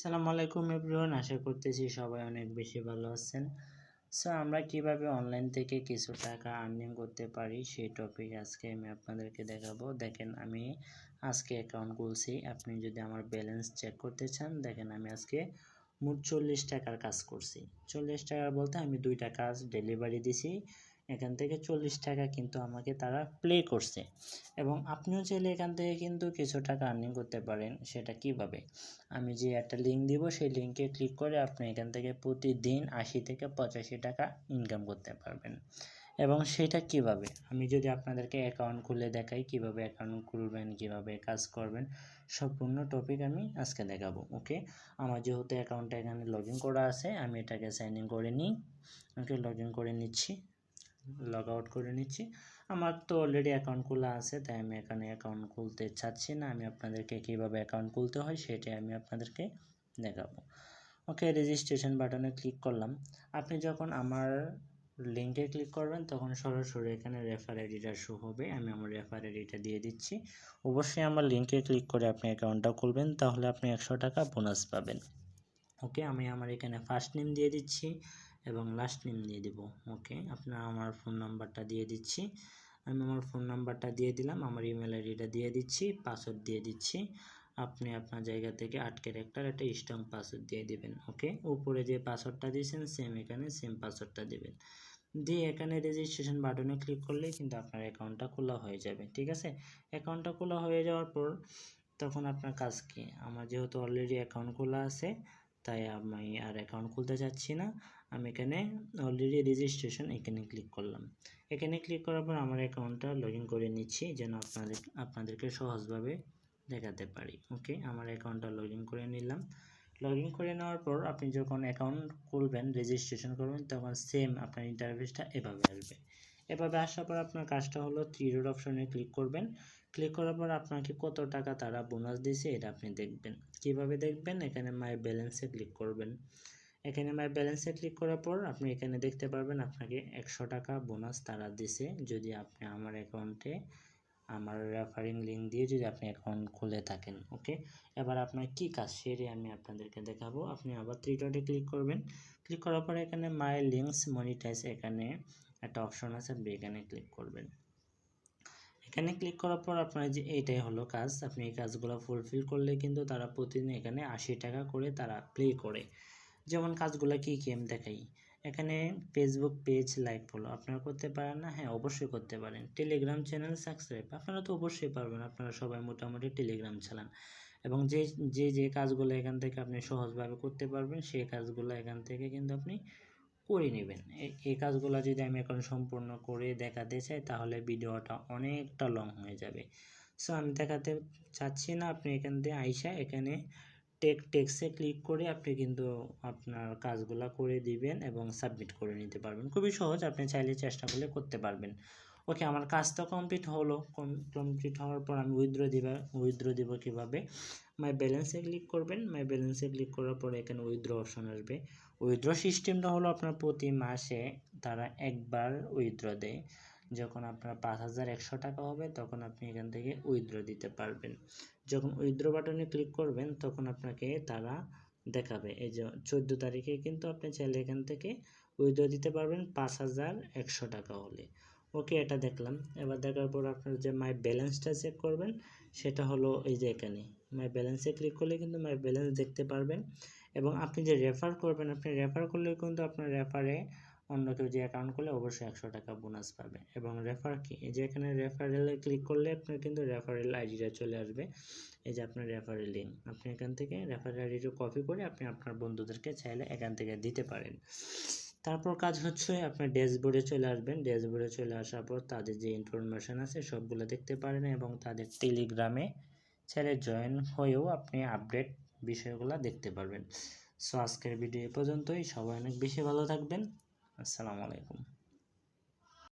আসসালামু আলাইকুম এভরিওয়ান, আশা করতেছি সবাই অনেক বেশি ভালো আছেন। সো আমরা কিভাবে অনলাইন থেকে কিছু টাকা আর্নিং করতে পারি সেই টপিক আজকে আমি আপনাদেরকে দেখাবো। দেখেন, আমি আজকে অ্যাকাউন্ট খুলছি। আপনি যদি আমার ব্যালেন্স চেক করতে চান, দেখেন আমি আজকে মোট 40 টাকার কাজ করছি। 40 টাকা বলতে আমি 2টা কাজ ডেলিভারি দিছি, এখান থেকে 40 টাকা কিন্তু আমাকে তারা প্লে করছে। এবং আপনিও চাইলে এখান থেকে কিন্তু কিছু টাকা আর্নিং করতে পারেন। সেটা কিভাবে? আমি যে একটা লিঙ্ক দিব, সেই লিঙ্কে ক্লিক করে আপনি এখান থেকে প্রতিদিন 80 থেকে 85 টাকা ইনকাম করতে পারবেন। এবং সেটা কিভাবে, আমি যদি আপনাদেরকে অ্যাকাউন্ট খুলে দেখাই, কিভাবে অ্যাকাউন্ট খুলবেন, কিভাবে কাজ করবেন, সম্পূর্ণ টপিক আমি আজকে দেখাবো। ওকে, আমার যেহেতু অ্যাকাউন্টটা এখানে লগ ইন করা আছে, আমি এটাকে সাইন ইন করে নিই। ওকে, লগ ইন করে নিচ্ছি, লগ আউট করে নিচ্ছি। আমার তো অলরেডি অ্যাকাউন্ট খোলা আছে, তাই আমি এখানে অ্যাকাউন্ট খুলতে চাচ্ছি না। আমি আপনাদেরকে কীভাবে অ্যাকাউন্ট খুলতে হয় সেটাই আমি আপনাদেরকে দেখাবো। ওকে, রেজিস্ট্রেশন বাটনে ক্লিক করলাম। আপনি যখন আমার লিঙ্কে ক্লিক করবেন তখন সরাসরি এখানে রেফার আইডিটা শো হবে। আমি আমার রেফার আইডিটা দিয়ে দিচ্ছি। অবশ্যই আমার লিঙ্কে ক্লিক করে আপনি অ্যাকাউন্টটা খুলবেন, তাহলে আপনি 100 টাকা বোনাস পাবেন। ওকে, আমি আমার এখানে ফার্স্ট নেম দিয়ে দিচ্ছি এবং লাস্ট নেম দিয়ে দিব। ওকে, আপনারা আমার ফোন নাম্বারটা দিয়ে দিচ্ছি। আমি আমার ফোন নাম্বারটা দিয়ে দিলাম, আমার ইমেল আইডিটা দিয়ে দিচ্ছি, পাসওয়ার্ড দিয়ে দিচ্ছি। আপনি আপনার জায়গা থেকে 8 ক্যারেক্টার একটা স্ট্রং পাসওয়ার্ড দিয়ে দিবেন। ওকে, উপরে যে পাসওয়ার্ডটা দিয়েছেন সেম এখানে সেম পাসওয়ার্ডটা দিবেন। দিয়ে এখানে রেজিস্ট্রেশন বাটনে ক্লিক করলে কিন্তু আপনার অ্যাকাউন্টটা খোলা হয়ে যাবে। ঠিক আছে, অ্যাকাউন্টটা খোলা হয়ে যাওয়ার পর তখন আপনার কাজ কি? আমার যেহেতু অলরেডি অ্যাকাউন্ট খোলা আছে, তাই আমি আর অ্যাকাউন্ট খুলতে চাচ্ছি না। আমি এখানে অলরেডি রেজিস্ট্রেশন এখানে ক্লিক করলাম। এখানে ক্লিক করার পর আমার অ্যাকাউন্টটা লগ ইন করে নিচ্ছি, যেন আপনাদেরকে সহজভাবে দেখাতে পারি। ওকে, আমার অ্যাকাউন্টটা লগ ইন করে নিলাম। লগ ইন করে নেওয়ার পর আপনি যখন অ্যাকাউন্ট খুলবেন, রেজিস্ট্রেশন করবেন, তখন সেম আপনার ইন্টারফেসটা এভাবে আসবে। এভাবে আসার পর আপনার কাজটা হলো 3 ডট অপশনে ক্লিক করবেন। ক্লিক করার পর আপনাকে কত টাকা তারা বোনাস দিয়েছে এটা আপনি দেখবেন। কিভাবে দেখবেন? এখানে মাই ব্যালেন্সে ক্লিক করবেন। এখানে মাই ব্যালেন্সে ক্লিক করার পর আপনি এখানে দেখতে পারবেন আপনাকে 100 টাকা বোনাস তারা দিছে, যদি আপনি আমার অ্যাকাউন্টে আমার রেফারিং লিঙ্ক দিয়ে যদি আপনি অ্যাকাউন্ট খুলে থাকেন। ওকে, এবার আপনার কি কাজ সেটাই আমি আপনাদেরকে দেখাবো। আপনি আবার 3 ডটে ক্লিক করবেন। ক্লিক করার পরে এখানে মাই লিঙ্কস মনিটাইজ এখানে একটা অপশন আছে, আপনি এখানে ক্লিক করবেন। এখানে ক্লিক করার পর আপনার যে এইটাই হলো কাজ, আপনি এই কাজগুলো ফুলফিল করলে কিন্তু তারা প্রতিদিন এখানে 80 টাকা করে তারা প্লে করে। যেমন কাজগুলো কি আমি দেখাই। এখানে ফেসবুক পেজ লাইক ফলো আপনারা করতে পারেন না? হ্যাঁ, অবশ্যই করতে পারেন। টেলিগ্রাম চ্যানেল সাবস্ক্রাইব আপনারা তো অবশ্যই পারবেন, আপনারা সবাই মোটামুটি টেলিগ্রাম চালান। এবং যে কাজগুলো এখান থেকে আপনি সহজভাবে করতে পারবেন, সেই কাজগুলো এখান থেকে কিন্তু আপনি করে নেবেন। এই কাজগুলো যদি আমি এখন সম্পূর্ণ করে দেখাতে চাই, তাহলে ভিডিওটা অনেকটা লং হয়ে যাবে। সো আমি দেখাতে চাচ্ছি না। আপনি এখান থেকে আইসা এখানে টেক্সটে ক্লিক করে আপনি কিন্তু আপনার কাজগুলো করে দিবেন এবং সাবমিট করে নিতে পারবেন। খুবই সহজ, আপনি চাইলে চেষ্টা করলে করতে পারবেন। ওকে, আমার কাজটা কমপ্লিট হলো। কমপ্লিট হওয়ার পর আমি উইথড্র দিব কীভাবে? মাই ব্যালেন্সে ক্লিক করবেন। মাই ব্যালেন্সে ক্লিক করার পরে এখানে উইথড্র অপশন আসবে। উইথড্র সিস্টেমটা হলো আপনার প্রতি মাসে তারা একবার উইথড্র দেয়। যখন আপনার 5100 টাকা হবে তখন আপনি এখান থেকে উইথড্র দিতে পারবেন। যখন উইথড্র বাটনে ক্লিক করবেন তখন আপনাকে তারা দেখাবে এই যে 14 তারিখে কিন্তু আপনি চাইলে এখান থেকে উইথড্র দিতে পারবেন 5100 টাকা হলে। ওকে, এটা দেখলাম। এবার দেখার পর আপনার যে মাই ব্যালেন্সটা চেক করবেন, সেটা হলো এই যে এখানে মাই ব্যালেন্সে ক্লিক করলে কিন্তু মাই ব্যালেন্স দেখতে পারবেন। এবং আপনি যে রেফার করবেন, আপনি রেফার করলে কিন্তু আপনার রেফারে অন্য কেউ যে অ্যাকাউন্ট করলে অবশ্যই 100 টাকা বোনাস পাবে। এবং রেফার কি, এই যে এখানে রেফারেলে ক্লিক করলে আপনার কিন্তু রেফারেল আইডিটা চলে আসবে। এই যে আপনার রেফারেল লিঙ্ক, আপনি এখান থেকে রেফারেল আইডিটা কপি করে আপনি আপনার বন্ধুদেরকে চাইলে এখান থেকে দিতে পারেন। তারপর কাজ হচ্ছে আপনার ড্যাশবোর্ডে চলে আসবেন। ড্যাশবোর্ডে চলে আসার পর তাদের যে ইনফরমেশন আছে সবগুলো দেখতে পারেন এবং তাদের টেলিগ্রামে চাইলে জয়েন হয়েও আপনি আপডেট বিষয়গুলো দেখতে পারবেন। সো আজকের ভিডিও এ পর্যন্তই। সবাই অনেক বেশি ভালো থাকবেন। আসসালামু আলাইকুম।